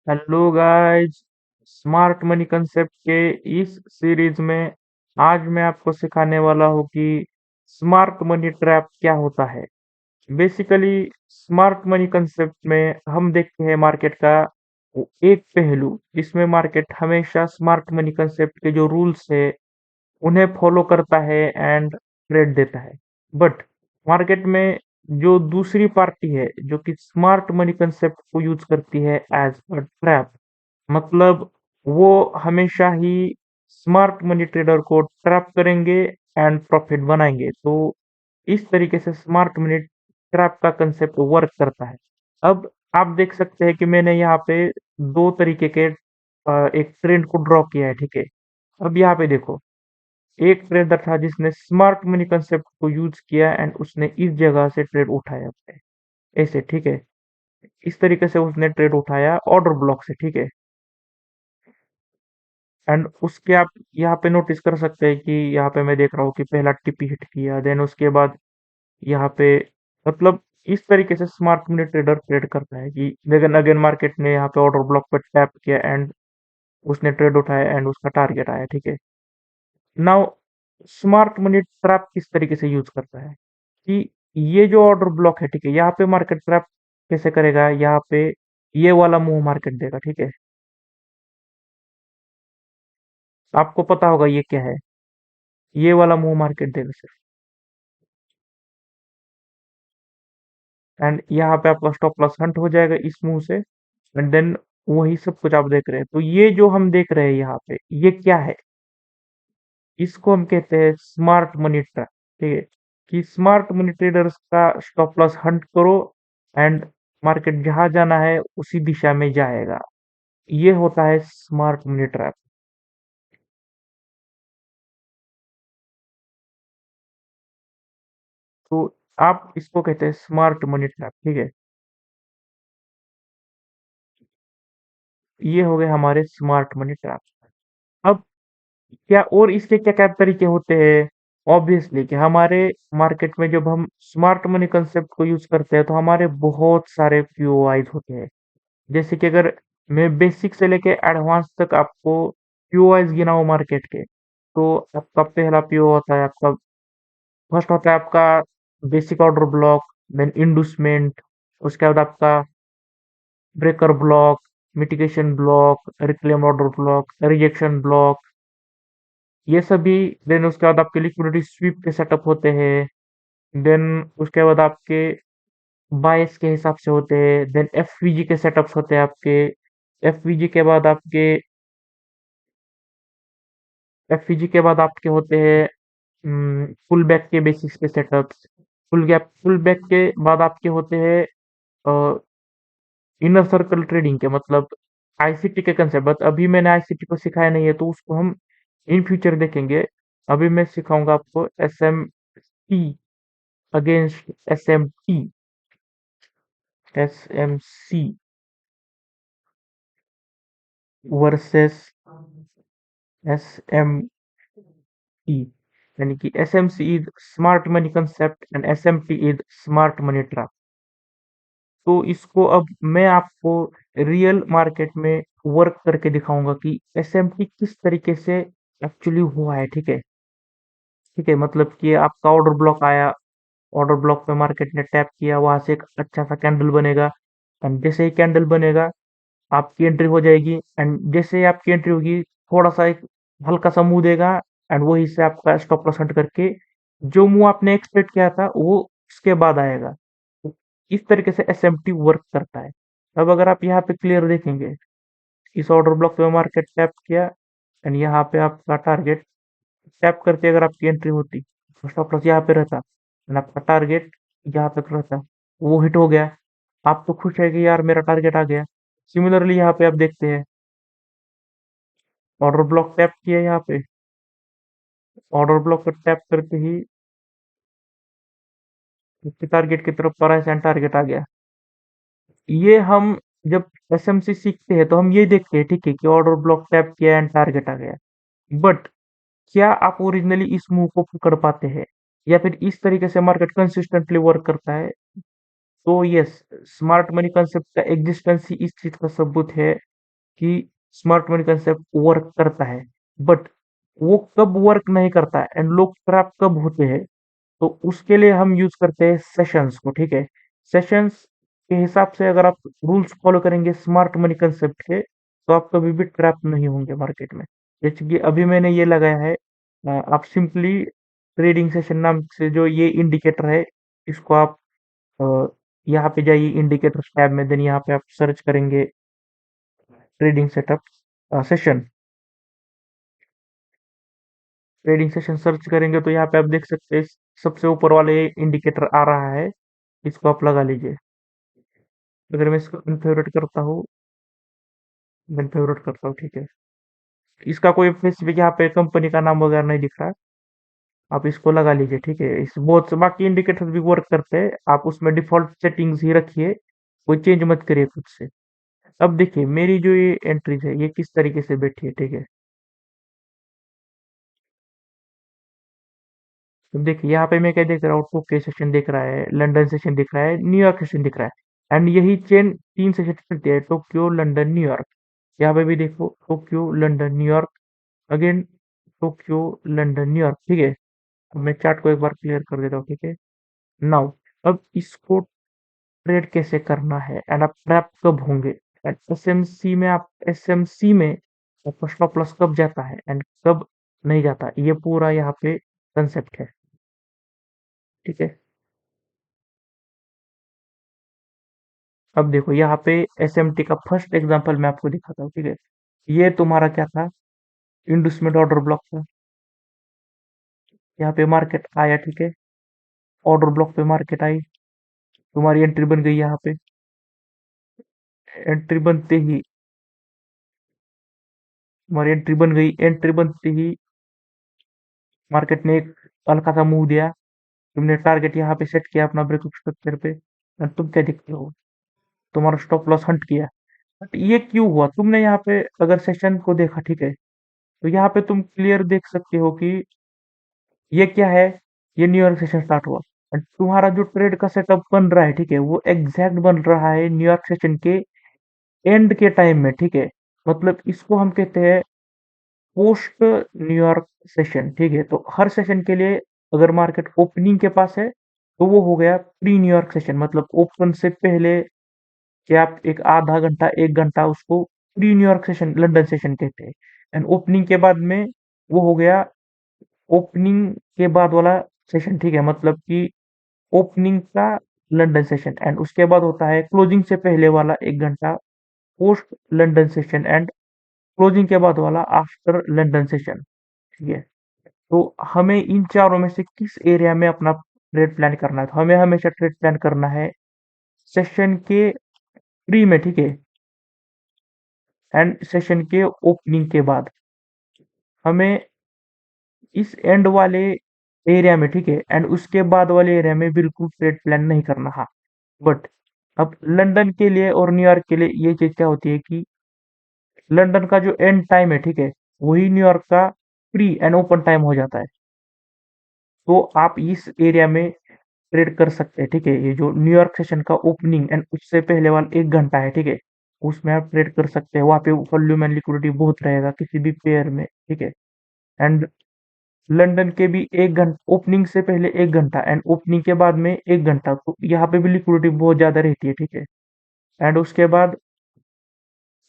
Hello guys. Smart money concept के इस series में आज मैं आपको सिखाने वाला हूँ कि स्मार्ट मनी ट्रैप क्या होता है। बेसिकली स्मार्ट मनी कंसेप्ट में हम देखते हैं मार्केट का वो एक पहलू जिसमें मार्केट हमेशा स्मार्ट मनी कंसेप्ट के जो रूल्स है उन्हें फॉलो करता है एंड ट्रेड देता है। बट मार्केट में जो दूसरी पार्टी है जो कि स्मार्ट मनी कंसेप्ट को यूज करती है एज अ ट्रैप, मतलब वो हमेशा ही स्मार्ट मनी ट्रेडर को ट्रैप करेंगे एंड प्रॉफिट बनाएंगे। तो इस तरीके से स्मार्ट मनी ट्रैप का कंसेप्ट वर्क करता है। अब आप देख सकते हैं कि मैंने यहाँ पे दो तरीके के एक ट्रेंड को ड्रॉ किया है, ठीक है। अब यहाँ पे देखो, एक ट्रेडर था जिसने स्मार्ट मनी कंसेप्ट को यूज किया एंड उसने इस जगह से ट्रेड उठाया अपने, ऐसे, ठीक है। इस तरीके से उसने ट्रेड उठाया ऑर्डर ब्लॉक से, ठीक है। एंड उसके आप यहाँ पे नोटिस कर सकते हैं कि यहाँ पे मैं देख रहा हूँ कि पहला टिपी हिट किया, देन उसके बाद यहाँ पे, मतलब इस तरीके से स्मार्ट मनी ट्रेडर ट्रेड करता है कि लेकिन अगेन मार्केट ने यहाँ पे ऑर्डर ब्लॉक पर टैप किया एंड उसने ट्रेड उठाया एंड उसका टारगेट आया, ठीक है। नाउ स्मार्ट मनी ट्रैप किस तरीके से यूज करता है कि ये जो ऑर्डर ब्लॉक है, ठीक है, यहाँ पे मार्केट ट्रैप कैसे करेगा, यहाँ पे ये वाला मूव मार्केट देगा, ठीक है। आपको पता होगा ये क्या है, ये वाला मूव मार्केट देगा सिर्फ। एंड यहाँ पे आपका स्टॉप लॉस हंट हो जाएगा इस मूव से। एंड देन वही सब कुछ आप देख रहे हैं, तो ये जो हम देख रहे हैं यहाँ पे ये क्या है, इसको हम कहते हैं स्मार्ट मनी ट्रैप, ठीक है। कि स्मार्ट मनी ट्रेडर्स का स्टॉप लॉस हंट करो एंड मार्केट जहां जाना है उसी दिशा में जाएगा। ये होता है स्मार्ट मनी ट्रैप। तो आप इसको कहते हैं स्मार्ट मनी ट्रैप, ठीक है। ये हो गए हमारे स्मार्ट मनी ट्रैप। अब क्या और इसके क्या क्या तरीके होते हैं। ऑब्वियसली कि हमारे मार्केट में जब हम स्मार्ट मनी कंसेप्ट को यूज करते हैं तो हमारे बहुत सारे पीओआईज होते हैं। जैसे कि अगर मैं बेसिक से लेके एडवांस तक आपको पीओआईज गिनाऊं मार्केट के, तो आपका पहला पीओ होता है आपका, फर्स्ट होता है आपका बेसिक ऑर्डर ब्लॉक, देन इंडूसमेंट, उसके बाद आपका breaker block, mitigation block, reclaim order block, rejection block, ये सभी। देन उसके बाद आपके लिक्विडिटी स्वीप के सेटअप होते हैं। देन उसके बाद आपके बायस के हिसाब से होते हैं। देन एफवीजी के सेटअप्स होते हैं आपके। एफवीजी के बाद आपके एफवीजी के बाद आपके होते हैं फुल बैक के बेसिस पे सेटअप्स। फुल बैक के बाद आपके होते हैं इनर सर्कल ट्रेडिंग के, मतलब आईसीटी के कंसेप्ट। बट अभी मैंने आईसीटी को सिखाया नहीं है तो उसको हम इन फ्यूचर देखेंगे। अभी मैं सिखाऊंगा आपको S M T against S M T, S M C versus S M T, यानी कि S M C is smart money concept and S M T is smart money trap. तो इसको अब मैं आपको रियल मार्केट में work करके दिखाऊंगा कि एस एम टी किस तरीके से एक्चुअली हुआ है, ठीक है। ठीक है, मतलब कि आपका ऑर्डर ब्लॉक आया, ऑर्डर ब्लॉक पे मार्केट ने टैप किया, वहां से एक अच्छा सा कैंडल बनेगा। एंड जैसे ही कैंडल बनेगा आपकी एंट्री हो जाएगी। एंड जैसे ही आपकी एंट्री होगी थोड़ा सा एक हल्का सा मुंह देगा एंड वही से आपका स्टॉप लॉस हट करके जो मुंह आपने एक्सपेक्ट किया था वो उसके बाद आएगा। तो इस तरीके से एसएमटी वर्क करता है। अब अगर आप यहाँ पे क्लियर देखेंगे, इस ऑर्डर ब्लॉक पे मार्केट टैप किया एंड यहाँ पे आपका टारगेट टैप करके अगर आपकी एंट्री होती तो स्टॉप लॉस यहाँ पे रहता एंड आपका टारगेट यहाँ तक रहता, वो हिट हो गया। आप तो खुश है कि यार मेरा टारगेट आ गया। सिमिलरली यहाँ पे आप देखते हैं ऑर्डर ब्लॉक टैप किया यहाँ पे, ऑर्डर ब्लॉक पर टैप करते ही उसके टारगेट की तरफ प्राइस एंड टारगेट आ गया। ये हम जब एसएमसी सीखते हैं तो हम ये देखते हैं, ठीक है, कि ऑर्डर ब्लॉक टैप किया एंड टारगेट आ गया। बट क्या आप ओरिजिनली इस मूव को पकड़ पाते हैं या फिर इस तरीके से मार्केट कंसिस्टेंटली वर्क करता है। तो यस, स्मार्ट मनी कंसेप्ट का एग्जिस्टेंस ही इस चीज का सबूत है कि स्मार्ट मनी कंसेप्ट वर्क करता है, बट वो कब वर्क नहीं करता है एंड लोग ट्रैप कब होते हैं, तो उसके लिए हम यूज करते हैं सेशंस को, ठीक है। सेशंस के हिसाब से अगर आप रूल्स फॉलो करेंगे स्मार्ट मनी कंसेप्ट के, तो आप कभी भी ट्रैप नहीं होंगे मार्केट में। जैसे कि अभी मैंने ये लगाया है, आप सिंपली ट्रेडिंग सेशन नाम से जो ये इंडिकेटर है, इसको आप अ, यहाँ पे जाइए इंडिकेटर्स टैब में, देन यहाँ पे आप सर्च करेंगे trading setup session. Trading session search करेंगे तो यहाँ पे आप देख सकते हैं सबसे ऊपर वाले इंडिकेटर आ रहा है, इसको आप लगा लीजिए। अगर मैं इसको अनफेवरेट करता हूँ, मैं फेवरेट करता हूँ, ठीक है। इसका कोई स्पेसिफिक यहाँ पे कंपनी का नाम वगैरह नहीं दिख रहा है, आप इसको लगा लीजिए, ठीक है। इस बहुत से बाकी इंडिकेटर्स भी वर्क करते हैं, आप उसमें डिफॉल्ट सेटिंग्स ही रखिए, कोई चेंज मत करिए खुद से। अब देखिए मेरी जो ये एंट्रीज है ये किस तरीके से बैठी है, ठीक है। तो देखिए यहाँ पे मैं क्या देख रहा हूँ, टोक्यो सेशन दिख रहा है, लंदन सेशन दिख रहा है, न्यूयॉर्क सेशन दिख रहा है, एंड यही चेन 3 सेशन चलती है, टोक्यो लंदन न्यूयॉर्क। यहाँ पे भी देखो Tokyo London New York, again Tokyo London New York, ठीक है। अब मैं चार्ट को एक बार क्लियर कर देता हूँ, ठीक है। नाउ अब इसको ट्रेड कैसे करना है एंड आप ट्रैप कब होंगे, एंड एसएमसी में आप एसएमसी में आपका स्टॉप लॉस कब जाता है एंड कब नहीं जाता, ये पूरा यहाँ पे कंसेप्ट है, ठीक है। अब देखो यहाँ पे एसएमटी का फर्स्ट एग्जांपल मैं आपको दिखाता हूँ, ठीक है। ये तुम्हारा क्या था, इंडस्ट्रियल ऑर्डर ब्लॉक था। यहाँ पे मार्केट आया, ठीक है। ऑर्डर ब्लॉक पे मार्केट आई, तुम्हारी एंट्री बन गई यहाँ पे। एंट्री बनते ही तुम्हारी एंट्री बन गई, एंट्री बनते ही मार्केट ने एक हल्का सा मूव दिया, तुमने टारगेट यहाँ पे सेट किया अपना ब्रेक स्ट्रक्चर पे, और तुम क्या दिखते हो, तुम्हारा स्टॉप लॉस हंट किया। बट ये क्यों हुआ, तुमने यहाँ पे अगर सेशन को देखा, ठीक है, तो यहाँ पे तुम क्लियर देख सकते हो कि ये क्या है, ये न्यूयॉर्क सेशन स्टार्ट हुआ, और तुम्हारा जो ट्रेड का सेटअप बन रहा है, ठीक है, वो एग्जैक्ट बन रहा है न्यूयॉर्क सेशन के एंड के टाइम में, ठीक है। मतलब इसको हम कहते हैं पोस्ट न्यूयॉर्क सेशन, ठीक है। तो हर सेशन के लिए अगर मार्केट ओपनिंग के पास है, तो वो हो गया प्री न्यूयॉर्क सेशन, मतलब ओपन से पहले कि आप एक आधा घंटा एक घंटा उसको pre New York session London session कहते हैं। एंड ओपनिंग के बाद में वो हो गया ओपनिंग के बाद वाला सेशन, ठीक है। मतलब कि ओपनिंग का लंदन सेशन, एंड उसके बाद होता है क्लोजिंग से पहले वाला एक घंटा post London session, and closing के बाद वाला आफ्टर लंदन सेशन, ठीक है। तो हमें इन चारों में से किस एरिया में अपना ट्रेड प्लान करना है, तो हमें हमेशा ट्रेड प्लान करना है सेशन के प्री में, ठीक है, एंड सेशन के ओपनिंग के बाद। हमें इस एंड वाले एरिया में, ठीक है, एंड उसके बाद वाले एरिया में बिल्कुल ट्रेड प्लान नहीं करना। हाँ, बट अब लंदन के लिए और न्यूयॉर्क के लिए ये चीज क्या होती है कि लंदन का जो एंड टाइम है, ठीक है, वही न्यूयॉर्क का प्री एंड ओपन टाइम हो जाता है। तो आप इस एरिया में ट्रेड कर सकते हैं, ठीक है। ये जो न्यूयॉर्क सेशन का ओपनिंग एंड उससे पहले वाला एक घंटा है, ठीक है, उसमें आप ट्रेड कर सकते हैं। वहां पे वॉल्यूम एंड लिक्विडिटी बहुत रहेगा किसी भी पेयर में, ठीक है। एंड लंदन के भी एक घंटा ओपनिंग से पहले एक घंटा एंड ओपनिंग के बाद में एक घंटा, तो यहाँ पे भी लिक्विडिटी बहुत ज्यादा रहती है, ठीक है। एंड उसके बाद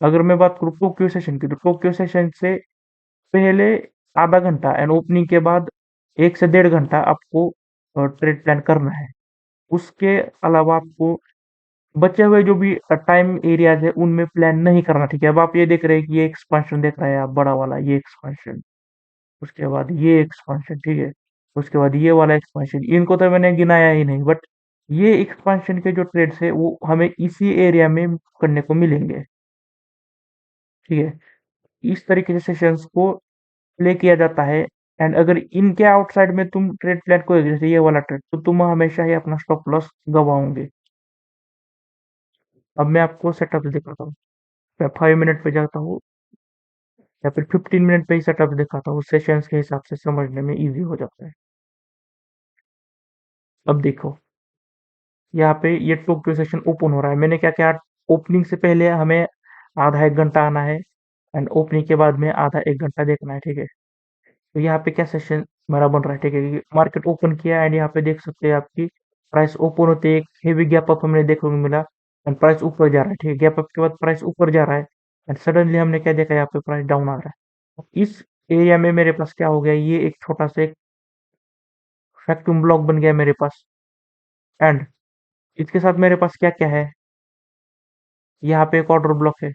अगर मैं बात करूँ टोक्यो सेशन की, तो टोक्यो सेशन से पहले आधा घंटा एंड ओपनिंग के बाद 1 से 1.5 घंटा आपको ट्रेड प्लान करना है। उसके अलावा आपको बचे हुए जो भी टाइम एरियाज है उनमें प्लान नहीं करना, ठीक है। अब आप ये देख रहे हैं कि ये एक्सपांशन देख रहे हैं आप, बड़ा वाला ये एक्सपांशन, उसके बाद ये एक्सपांशन, ठीक है, उसके बाद ये वाला एक्सपांशन, इनको तो मैंने गिनाया ही नहीं, बट ये एक्सपांशन के जो ट्रेड्स है वो हमें इसी एरिया में करने को मिलेंगे, ठीक है। इस तरीके से सेशंस को प्ले किया जाता है। एंड अगर इनके आउटसाइड में तुम ट्रेड प्लान को, जैसे ये वाला ट्रेड, तो तुम हमेशा ही अपना स्टॉप लॉस गवाओगे। अब मैं आपको सेटअप दिखाता हूँ, मैं 5 मिनट पे जाता हूँ या फिर 15 मिनट पे ही सेटअप दिखाता हूँ, सेशंस के हिसाब से समझने में इजी हो जाता है। अब देखो यहाँ पे ये टोक्यो सेशन ओपन हो रहा है, मैंने क्या किया, ओपनिंग से पहले हमें आधा 1 घंटा आना है एंड ओपनिंग के बाद में आधा 1 घंटा देखना है, ठीक है? तो यहाँ पे क्या सेशन मेरा बन रहा है, ठीक है? मार्केट ओपन किया एंड यहाँ पे देख सकते हैं आपकी प्राइस ओपन होते ही एक हेवी गैप अप हमें देखने को मिला एंड प्राइस ऊपर जा रहा है, ठीक है? गैप अप के बाद प्राइस ऊपर जा रहा है एंड सडनली हमने क्या देखा, यहाँ पे प्राइस डाउन आ रहा है। इस एरिया में मेरे पास क्या हो गया, ये एक छोटा सा एक वैक्यूम ब्लॉक बन गया मेरे पास एंड इसके साथ मेरे पास क्या क्या है, यहाँ पे एक ऑर्डर ब्लॉक है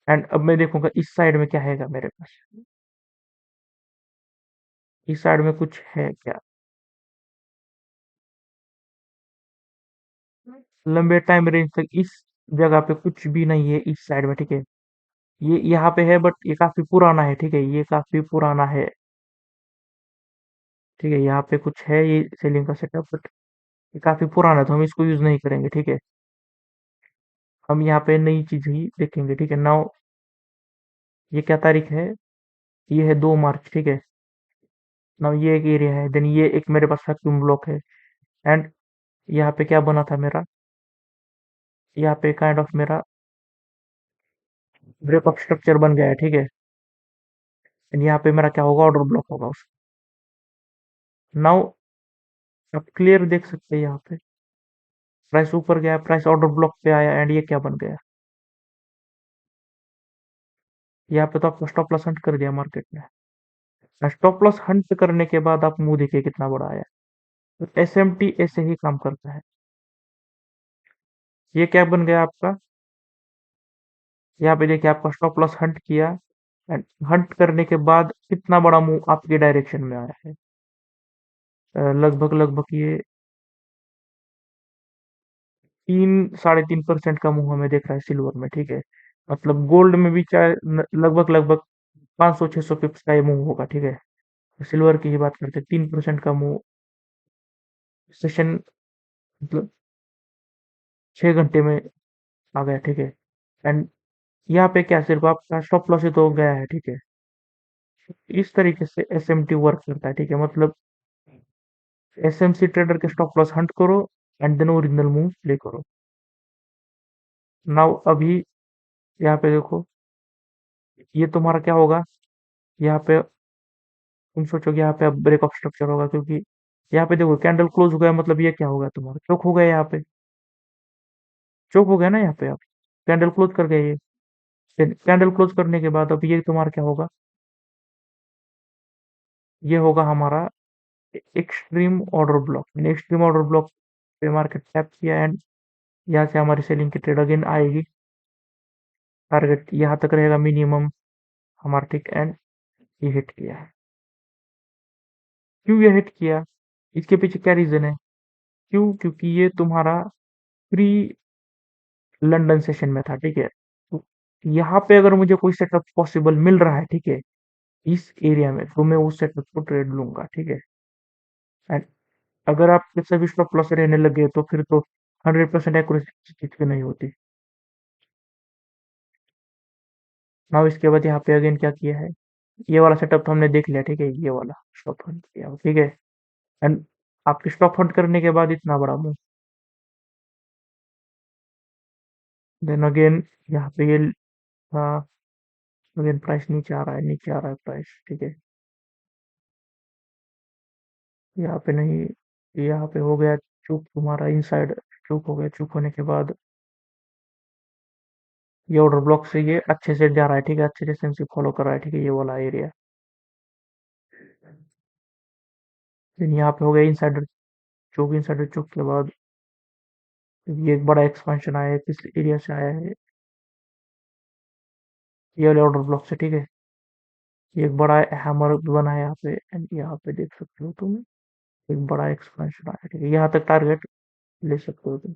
एंड अब मैं देखूंगा इस साइड में क्या है मेरे पास, इस साइड में कुछ है क्या, लंबे टाइम रेंज तक इस जगह पे कुछ भी नहीं है इस साइड में, ठीक है? ये यहाँ पे है बट ये काफी पुराना है, ठीक है? ये काफी पुराना है, ठीक है? यहाँ पे कुछ है ये सेलिंग का सेटअप बट ये काफी पुराना है तो हम इसको यूज नहीं करेंगे, ठीक है? हम यहाँ पे नई चीज ही देखेंगे, ठीक है? नाउ ये क्या तारीख है, ये है 2 मार्च, ठीक है? नाउ ये एक एरिया है, देन ये एक मेरे पास वैक्यूम ब्लॉक है एंड यहाँ पे क्या बना था मेरा, यहाँ पे काइंड ऑफ मेरा ब्रेकअप स्ट्रक्चर बन गया है, ठीक है? एंड यहाँ पे मेरा क्या होगा, ऑर्डर ब्लॉक होगा उस नाउ आप क्लियर देख सकते हैं यहाँ पे प्राइस ऊपर गया, प्राइस ऑर्डर ब्लॉक पे आया एंड ये क्या बन गया, यहाँ पे तो आपको स्टॉप लॉस हंट कर दिया मार्केट ने। स्टॉप लॉस हंट करने के बाद आप मुंह देखिए कितना बड़ा आया। तो एसएमटी ऐसे ही काम करता है। ये क्या बन गया आपका, यहाँ पे देखिए आपका स्टॉप लॉस हंट किया एंड हंट करने के बाद कितना बड़ा मूव आपके डायरेक्शन में आया है। लगभग लगभग ये 3 साढ़े 3% का मूव हमें देख रहा है सिल्वर में, ठीक है? मतलब गोल्ड में भी चाहे लगभग लगभग 500 600 पिप्स का ये मूव होगा, ठीक है? सिल्वर की ही बात करते हैं, 3% का मूव सेशन मतलब 6 घंटे में आ गया, ठीक है? एंड यहाँ पे क्या सिर्फ आपका स्टॉप लॉस ही तो गया है, ठीक है? इस तरीके से एसएमटी वर्क करता है, ठीक है? मतलब एसएमसी ट्रेडर के स्टॉप लॉस हंट करो and then original move play करो। नाउ अभी यहाँ पे देखो, ये तुम्हारा क्या होगा, यहाँ पे तुम सोचोगे यहाँ पे अब ब्रेक ऑफ स्ट्रक्चर होगा क्योंकि यहाँ पे देखो कैंडल क्लोज हो गया, मतलब ये क्या होगा, तुम्हारा चौक हो गया, यहाँ पे चौक हो गया ना, यहाँ पे आप कैंडल क्लोज कर गए, ये कैंडल क्लोज करने के बाद अब ये तुम्हारा क्या होगा, ये होगा हमारा एक्सट्रीम ऑर्डर ब्लॉक। मैंने एक्सट्रीम ऑर्डर ब्लॉक पे मार्केट टैप किया एंड यहाँ से हमारी सेलिंग की ट्रेड अगेन आएगी, टारगेट यहाँ तक रहेगा मिनिमम हमारा, ठीक? एंड ये हिट किया है। क्यों ये हिट किया, इसके पीछे क्या रीजन है, क्यों? क्योंकि ये तुम्हारा प्री लंदन सेशन में था, ठीक है? तो यहाँ पे अगर मुझे कोई सेटअप पॉसिबल मिल रहा है, ठीक है, इस एरिया में, तो मैं उस सेटअप को ट्रेड लूंगा, ठीक है? एंड अगर आपके सभी स्टॉप लॉस रहने लगे तो फिर तो 100% एक्यूरेसी किसी चीज की नहीं होती। नाउ इसके बाद यहाँ पे अगेन क्या किया है, ये वाला सेटअप तो हमने देख लिया, ठीक है? ये वाला स्टॉप हंट किया, ठीक है? एंड आपके स्टॉप हंट करने के बाद इतना बड़ा मूव, देन अगेन यहाँ पे ये अगेन प्राइस नीचे आ रहा है, नीचे आ रहा है प्राइस, ठीक है? यहाँ पे नहीं, यहाँ पे हो गया चूक तुम्हारा इनसाइड, चूक हो गया, चूक होने के बाद ये ऑर्डर ब्लॉक से ये अच्छे से जा रहा है, ठीक है? अच्छे से सेंसिव फॉलो कर रहा है, ठीक है? ये वाला एरिया, देन यहाँ पे हो गया इनसाइडर चूक, इनसाइडर चूक के बाद ये एक बड़ा एक्सपेंशन आया है, किस एरिया से आया है, ये वाले ऑर्डर ब्लॉक से, ठीक है? ये एक बड़ा हैमर बना है यहाँ पे एंड यहाँ पे देख सकते हो तुम, एक बड़ा एक्सपेंशन आया है, ठीक है? यहाँ तक टारगेट ले सकते हो तुम,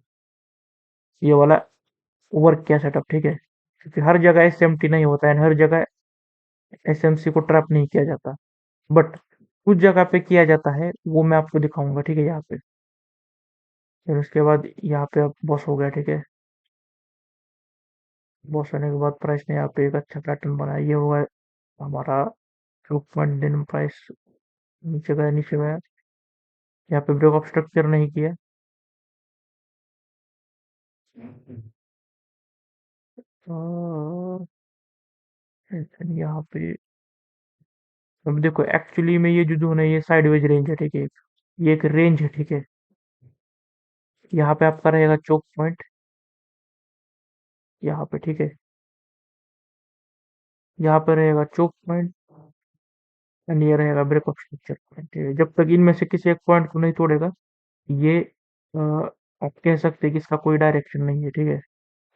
ये वाला वर्क किया सेटअप, ठीक है? क्योंकि हर जगह एसएमटी नहीं होता है, हर जगह एसएमसी को ट्रैप नहीं किया जाता, बट कुछ जगह पे किया जाता है, वो मैं आपको दिखाऊंगा, ठीक है? यहाँ पे फिर उसके बाद यहाँ पे अब बॉस हो गया, ठीक है? बॉस होने के बाद प्राइस ने यहाँ पे एक अच्छा पैटर्न बनाया, ये हुआ हमारा 2 पॉइंट, दिन प्राइस नीचे गया, नीचे गया, यहाँ पे ब्रेक ऑफ स्ट्रक्चर नहीं किया, यहाँ पे अब देखो एक्चुअली में ये जो जोन है ये साइडवेज रेंज है, ठीक है। ये एक रेंज है, ठीक है। यहाँ पे आपका रहेगा चोक पॉइंट, यहाँ पे, ठीक है। यहाँ पे रहेगा चोक पॉइंट एंड ये रहेगा ब्रेक ऑफ स्ट्रक्चर पॉइंट, ठीक है। जब तक इनमें से किसी एक पॉइंट को नहीं तोड़ेगा, ये आप कह सकते हैं कि इसका कोई डायरेक्शन नहीं है, ठीक है।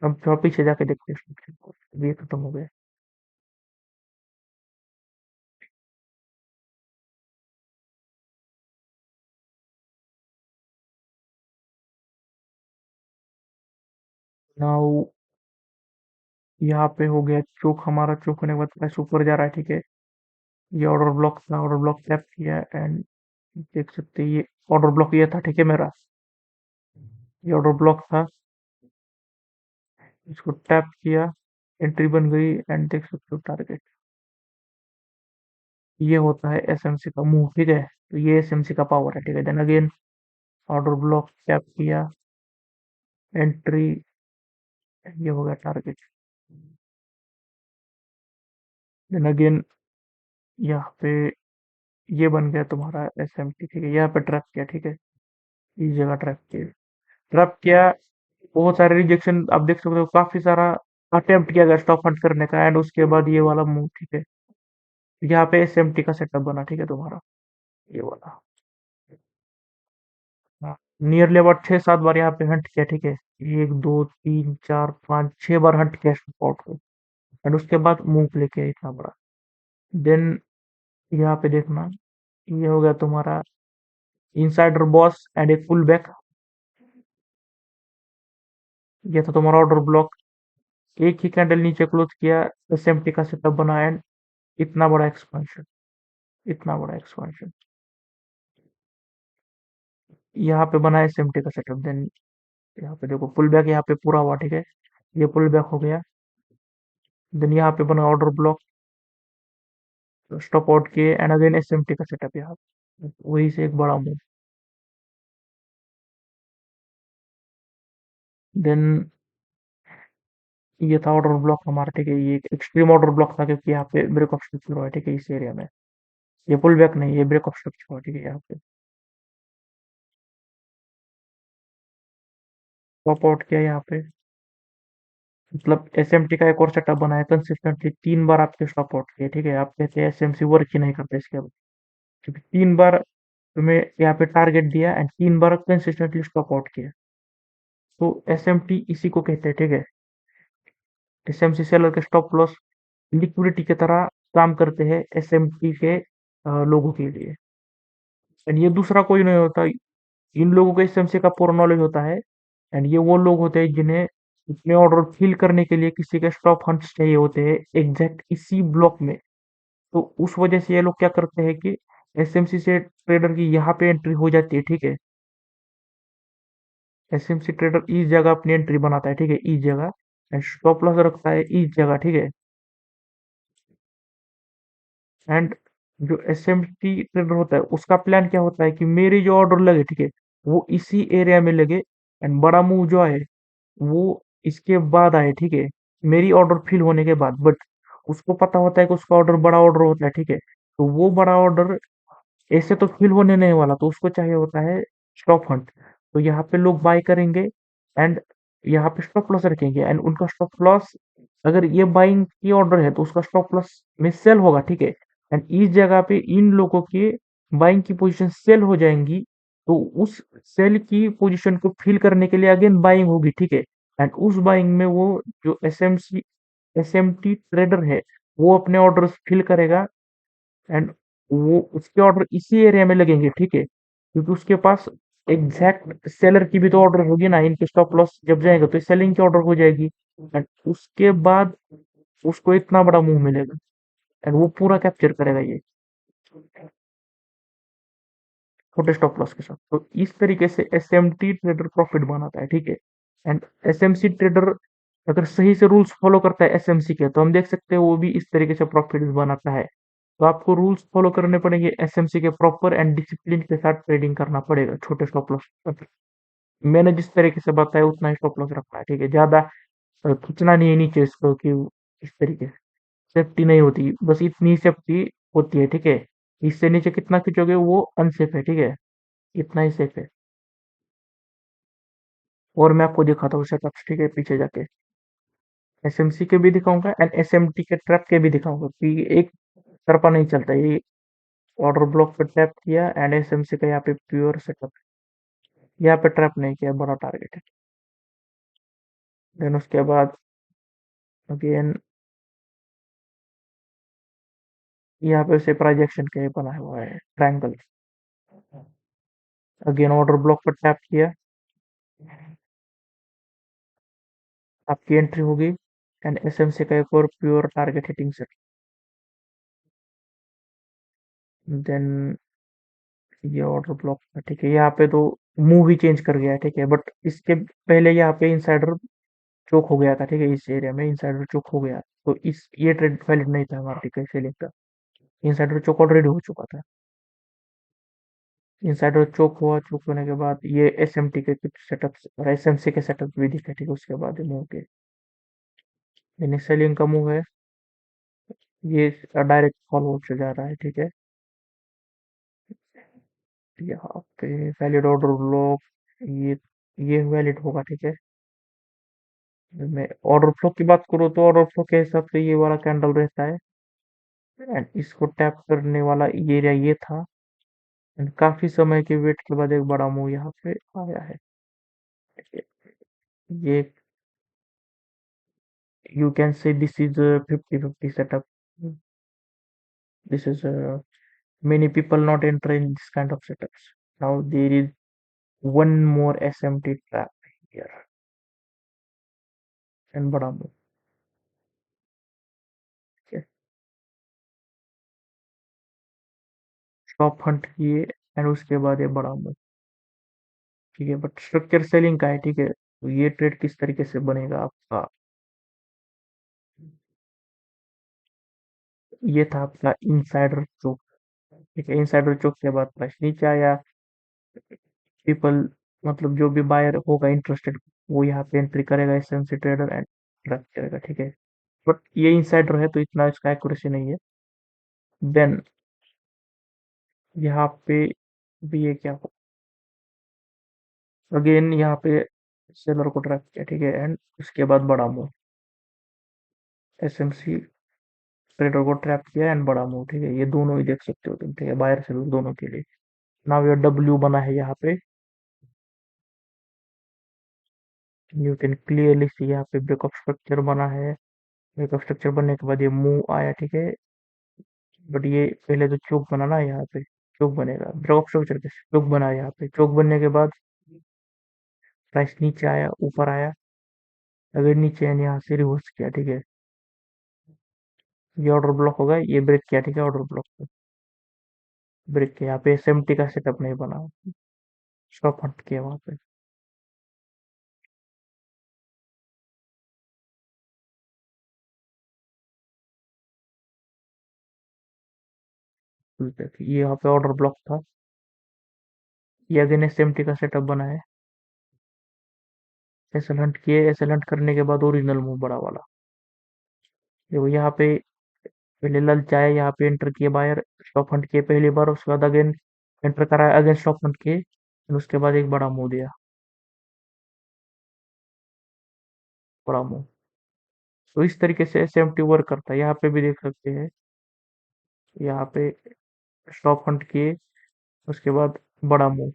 अब थोड़ा पीछे जाके देखते हैं स्ट्रक्चर को, अब ये खत्म हो गया। नाउ यहाँ पे हो गया चोक, हमारा चोक होने के बाद प्रेस ऊपर जा रहा है, ठीक है। ये ऑर्डर ब्लॉक था, ऑर्डर ब्लॉक टैप किया एंड देख सकते हैं ये ऑर्डर ब्लॉक ये था, ठीक है। मेरा ये ऑर्डर ब्लॉक था, इसको टैप किया, एंट्री बन गई एंड देख सकते हो टारगेट। ये होता है एसएमसी का मूव, ठीक है। तो ये एसएमसी का पावर है, ठीक है। Then again order block tap किया, एंट्री, ये हो गया टारगेट। देन अगेन यहाँ पे ये बन गया तुम्हारा एसएमटी, ठीक है। यहाँ पे ट्रैप किया, ठीक है। इस जगह ट्रैप किया, ट्रैप किया। बहुत सारे रिजेक्शन आप देख सकते हो, काफी सारा अटेम्प्ट किया गया स्टॉप हंट करने का एंड उसके बाद ये वाला मूव, ठीक है। यहाँ पे एसएमटी का सेटअप बना, ठीक है तुम्हारा, ये वाला। हाँ, नियरली अबाउट 6-7 बार यहाँ पे हंट किया, ठीक है। 1 2 3 4 5 6 बार हंट किया स्पॉट को एंड उसके बाद मूव लेके आया इतना बड़ा। देन यहाँ पे देखना, ये हो गया तुम्हारा इनसाइडर बॉस एंड एक पुल बैक। ये था तुम्हारा ऑर्डर ब्लॉक, एक ही कैंडल नीचे क्लोज किया, एसएमटी का सेटअप बना एंड इतना बड़ा एक्सपेंशन, इतना बड़ा एक्सपेंशन। यहाँ पे बना एसएमटी का सेटअप। देन यहाँ पे देखो पुल बैक यहाँ पे पूरा हुआ, ठीक है। ये पुल बैक हो गया। देन यहाँ पे बना ऑर्डर ब्लॉक, स्टॉप आउट किए एंड अगेन एसएमटी का सेटअप यहाँ पे। वही से एक बड़ा मूव। देन ये था ऑर्डर ब्लॉक हमारा, ठीक है। ये एक एक्सट्रीम ऑर्डर ब्लॉक था क्योंकि यहाँ पे ब्रेक ऑफ स्ट्रक्चर हुआ है, ठीक है, इस एरिया में। ये पुल बैक नहीं, ये ब्रेक ऑफ स्ट्रक्चर हुआ, ठीक है। यहाँ पे टॉप आउट किया यहाँ पे, मतलब एसएमटी का एक और सेटअप बनाया कंसिस्टेंटली 3 बार आपके स्टॉप आउट किए, ठीक है। आप कहते हैं एसएमसी वर्क ही नहीं करता इसके बाद, क्योंकि 3 बार तुम्हें यहाँ पे टारगेट दिया and 3 bar consistently stop out किया। तो एसएमटी इसी को कहते हैं, ठीक है। एसएमसी सेलर के स्टॉप लॉस लिक्विडिटी की तरह काम करते हैं एसएमटी के लोगों के लिए। एंड ये दूसरा कोई नहीं होता, इन लोगों को एसएमसी का पूरा नॉलेज होता है एंड ये वो लोग होते हैं जिन्हें अपने ऑर्डर फिल करने के लिए किसी के स्टॉप हंट्स चाहिए होते हैं एग्जैक्ट इसी ब्लॉक में। तो उस वजह से ये लोग क्या करते हैं कि एसएमसी से ट्रेडर की यहाँ पे एंट्री हो जाती है, ठीक है। एसएमसी ट्रेडर इस जगह अपनी एंट्री बनाता है, ठीक है, इस जगह एंड स्टॉप लॉस रखता है इस जगह, ठीक है। एंड जो एसएमटी ट्रेडर होता है उसका प्लान क्या होता है कि मेरी जो ऑर्डर लगे, ठीक है, वो इसी एरिया में लगे एंड बड़ा मूव जो है वो इसके बाद आए, ठीक है, मेरी ऑर्डर फिल होने के बाद। बट उसको पता होता है कि उसका ऑर्डर बड़ा ऑर्डर होता है, ठीक है। तो वो बड़ा ऑर्डर ऐसे तो फिल होने नहीं वाला, तो उसको चाहिए होता है स्टॉप हंट। तो यहाँ पे लोग बाय करेंगे एंड यहाँ पे स्टॉप लॉस रखेंगे एंड उनका स्टॉप लॉस, अगर ये बाइंग की ऑर्डर है तो उसका स्टॉप लॉस में सेल होगा, ठीक है। एंड इस जगह पे इन लोगों के बाइंग की पोजीशन सेल हो जाएंगी, तो उस सेल की पोजीशन को फिल करने के लिए अगेन बाइंग होगी, ठीक है। एंड उस बाइंग में वो जो एसएमटी ट्रेडर है वो अपने ऑर्डर्स फिल करेगा एंड वो उसके ऑर्डर इसी एरिया में लगेंगे, ठीक है, क्योंकि उसके पास एग्जैक्ट सेलर की भी तो ऑर्डर होगी ना। इनके स्टॉप लॉस जब जाएगा तो सेलिंग की ऑर्डर हो जाएगी एंड उसके बाद उसको इतना बड़ा मूव मिलेगा एंड वो पूरा कैप्चर करेगा ये छोटे स्टॉप लॉस के साथ। तो इस तरीके से एसएमटी ट्रेडर प्रॉफिट बनाता है, ठीक है। एंड एसएमसी ट्रेडर अगर सही से रूल्स फॉलो करता है एसएमसी के, तो हम देख सकते हैं वो भी इस तरीके से प्रॉफिट बनाता है। तो आपको रूल्स फॉलो करने पड़ेंगे एसएमसी के प्रॉपर एंड डिसिप्लिन के साथ ट्रेडिंग करना पड़ेगा छोटे स्टॉप लॉस। मैंने जिस तरीके से बताया उतना ही स्टॉप लॉस रखना है, ठीक है। ज्यादा और खींचना नहीं है नीचे इसको कि इस तरीके से सेफ्टी नहीं होती, बस इतनी सेफ्टी होती है, ठीक है। इससे नीचे कितना खींचोगे वो अनसेफ है, ठीक है। इतना ही सेफ है। और मैं आपको दिखाता हूँ सेटअप्स, ठीक है, पीछे जाके एसएमसी के भी दिखाऊंगा एंड एसएमटी के ट्रैप के भी दिखाऊंगा कि एक तरफा नहीं चलता ये। ऑर्डर ब्लॉक पे टैप किया एंड एसएमसी का यहाँ पे प्योर सेटअप, यहाँ पे ट्रैप नहीं किया, बड़ा टारगेट है। देन उसके बाद अगेन यहाँ पे से प्रोजेक्शन के बना हुआ है ट्रायंगल। अगेन ऑर्डर ब्लॉक पर टैप किया, आपकी एंट्री होगी एंड एसएमसी का एक और pure target hitting set. Then ये ऑर्डर ब्लॉक है, ठीक है। यहाँ पे तो मूव ही चेंज कर गया है, ठीक है, बट इसके पहले यहाँ पे इंसाइडर चोक हो गया था, ठीक है। इस एरिया में इंसाइडर चोक हो गया, तो इस ये ट्रेड वैलिड नहीं था हमारा, ठीक है, सेलिंग का। इंसाइडर चोक ऑलरेडी हो चुका था। इंसाइडर चोक हुआ, चोक होने के बाद ये एसएमटी के कुछ सेटअप्स और एसएमसी के सेटअप भी दिखे, ठीक है। उसके बाद ये मूव के यानी सेलिंग का मूव है, ये डायरेक्ट फॉलो हो जा रहा है, ठीक है। यहाँ पे वैलिड ऑर्डर ब्लॉक, ये ये वैलिड होगा, ठीक है। मैं ऑर्डर फ्लो की बात करूँ तो ऑर्डर फ्लो के हिसाब से ये वाला कैंडल रहता है एंड इसको टैप करने वाला ये एरिया ये था एंड काफी समय के वेट के बाद एक बड़ा मूव यहाँ पे आया है। ये you can say this is a 50-50 setup. This is many people not enter in this kind of setups. Now there is one more SMT trap here and बड़ा मूव, ठीक है। स्टॉप हंट किए and उसके बाद ये बड़ा move, ठीक है। बट स्ट्रक्चर सेलिंग का है, ठीक है, तो ये ट्रेड किस तरीके से बनेगा आपका, ये था आपका इनसाइडर चोक, ठीक है। इनसाइडर चोक के बाद प्राइस नीचे आया, पीपल मतलब जो भी बायर होगा इंटरेस्टेड वो यहाँ पे एंट्री करेगा एसएमसी ट्रेडर एंड रख करेगा, ठीक है। बट ये इनसाइडर है तो इतना इसका एक्यूरेसी नहीं है। देन यहाँ पे भी ये क्या हो, अगेन यहाँ पे सेलर को ट्रैप किया, ठीक है, एंड उसके बाद बड़ा मूव, एसएमसी ट्रेडर को ट्रैप किया एंड बड़ा मूव, ठीक है। ये दोनों ही देख सकते हो तुम, ठीक है, बायर सेलर दोनों के लिए। नाउ ये डब्ल्यू बना है यहाँ पे, यू कैन क्लियरली सी यहाँ पे ब्रेकअप स्ट्रक्चर बना है। ब्रेकअप स्ट्रक्चर बनने के बाद ये मूव आया, ठीक है। बट ये पहले तो चौक बना ना, यहाँ पे चौक बनेगा, ड्रॉप स्ट्रक्चर के चौक बना, यहाँ पे चौक बनने के बाद प्राइस नीचे आया, ऊपर आया, अगर नीचे यानी यहाँ से रिवर्स किया, ठीक है। ये ऑर्डर ब्लॉक होगा, ये ब्रेक किया, ठीक है, ऑर्डर ब्लॉक को ब्रेक किया, यहाँ पे एसएमटी का सेटअप नहीं बना, स्टॉप हट किया वहां पे। ये यहाँ पे ऑर्डर ब्लॉक था, ये अगेन एसएमटी का सेटअप बना है। एसएल हंट किए, एसएल हंट करने के बाद ओरिजिनल मूव बड़ा वाला, देखो यहाँ पे पहले ललचाए आया, यहाँ पे एंटर किए बायर, स्टॉप हंट किए पहली बार, उसके बाद अगेन एंटर करा, अगेन स्टॉप हंट किए, फिर उसके बाद एक बड़ा मूव दिया, बड़ा मूव। तो इस तरीके से एसएमटी वर्क करता है, यहाँ पे भी देख सकते हैं, यहाँ पे स्टॉप हंट किए, उसके बाद बड़ा move,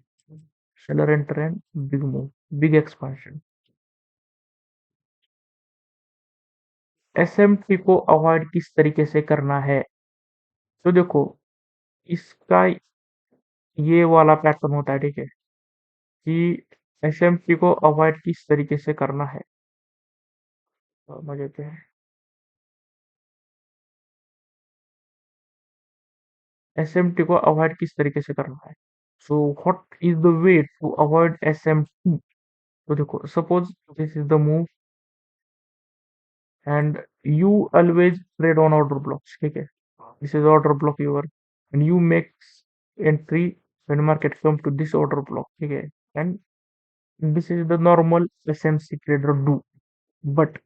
seller enter and big move, big expansion. SMT को अवॉइड किस तरीके से करना है, तो देखो इसका ये वाला पैटर्न होता है, ठीक है, कि एसएमटी को अवॉइड किस तरीके से करना है। तो मजे के एसएमटी को अवॉइड किस तरीके से करना है, so what is the way to avoid SMT. तो देखो suppose this is the move and you always trade on order blocks, ठीक है। this is order block your and you make entry when market come to this order block, ठीक है, and this is the normal SMC trader do, but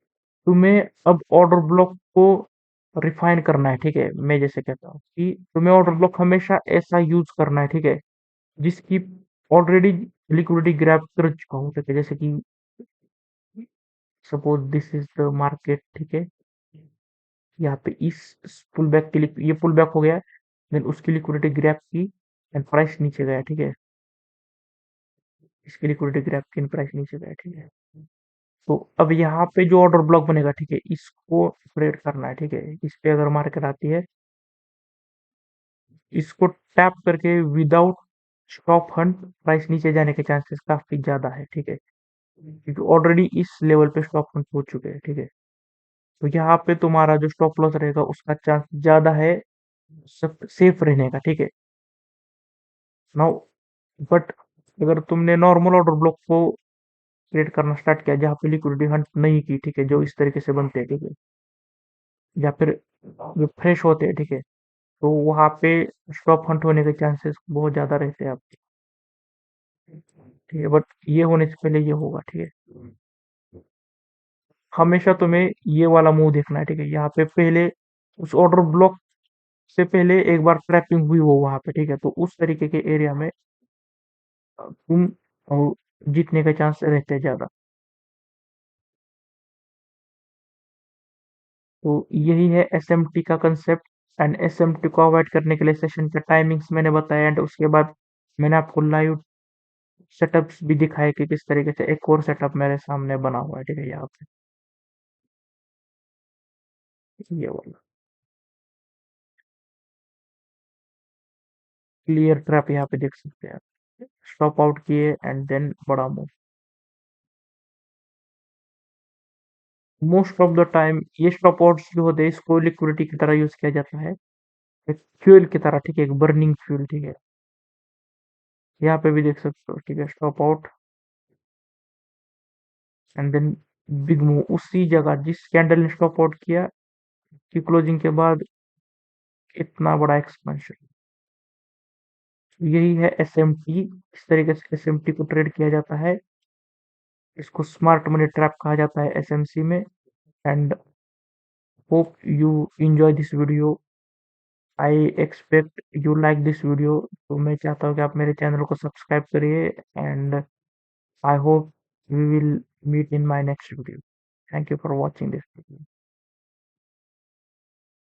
तुम्हें अब order block को refine करना है, ठीक है। मैं जैसे कहता हूँ कि तुम्हें ऑर्डर ब्लॉक हमेशा ऐसा यूज करना है, ठीक है, जिसकी ऑलरेडी लिक्विडिटी ग्रैब कर चुका हूँ, ठीक है। जैसे कि suppose this is the market, ठीक है। यहाँ पे इस पुल बैक के लिए ये पुल बैक हो गया, देन उसकी लिक्विडिटी ग्रैब की एंड प्राइस नीचे गया, ठीक है। इसकी लिक्विडिटी ग्रैब की एंड प्राइस नीचे गया, ठीक है। तो अब यहाँ पे जो ऑर्डर ब्लॉक बनेगा, ठीक है, इसको ऑपरेट करना है, ठीक है। इस पे अगर मार्केट आती है, इसको टैप करके विदाउट स्टॉप हंट प्राइस नीचे जाने के चांसेस काफी ज्यादा है, ठीक है, क्योंकि ऑलरेडी इस लेवल पे स्टॉप हंट हो चुके हैं, ठीक है। तो यहाँ पे तुम्हारा जो स्टॉप लॉस रहेगा उसका चांस ज्यादा है सेफ रहने का, ठीक है। नाउ बट अगर तुमने नॉर्मल ऑर्डर ब्लॉक को क्रिएट करना स्टार्ट किया जहाँ पे लिक्विडिटी हंट नहीं की, ठीक है, जो इस तरीके से बनते हैं, ठीक है, या फिर जो फ्रेश होते हैं, ठीक है, तो वहाँ पे स्टॉप हंट होने के चांसेस बहुत ज्यादा रहते हैं आपके, ठीक है। बट ये होने से पहले ये होगा, ठीक है। हमेशा तुम्हें ये वाला मूव देखना है, ठीक है। यहाँ पे पहले उस ऑर्डर ब्लॉक से पहले एक बार ट्रैपिंग हुई हो वहां पे, ठीक है, तो उस तरीके के एरिया में तुम जीतने के चांस रहते हैं ज्यादा। तो यही है एसएमटी का कंसेप्ट। एंड एसएमटी को अवॉइड करने के लिए सेशन के टाइमिंग्स मैंने बताया, एंड उसके बाद मैंने आपको लाइव सेटअप्स भी दिखाए कि किस तरीके से एक और सेटअप मेरे सामने बना हुआ है, ठीक है, यहाँ पे ये वाला क्लियर ट्रैप यहाँ पे देख सकते हैं आप। स्टॉप आउट किए एंड देन बड़ा move. Most of the time ये स्टॉप आउट्स जो होते हैं इसको लिक्विडिटी की तरह यूज किया जाता है, एक फ्यूल की तरह, ठीक है, एक बर्निंग फ्यूल, ठीक है। यहाँ पे भी देख सकते हो, ठीक है, stop out and then big move उसी जगह जिस कैंडल ने स्टॉप आउट किया की क्लोजिंग के बाद इतना बड़ा एक्सपेंशन। यही है एसएमटी, इस तरीके से एसएमटी को ट्रेड किया जाता है। इसको स्मार्ट मनी ट्रैप कहा जाता है एसएमसी में। And hope you enjoy this video. I expect you like this video. तो मैं चाहता हूँ कि आप मेरे चैनल को सब्सक्राइब करिए and I hope we will meet in my next video. Thank you for watching this video.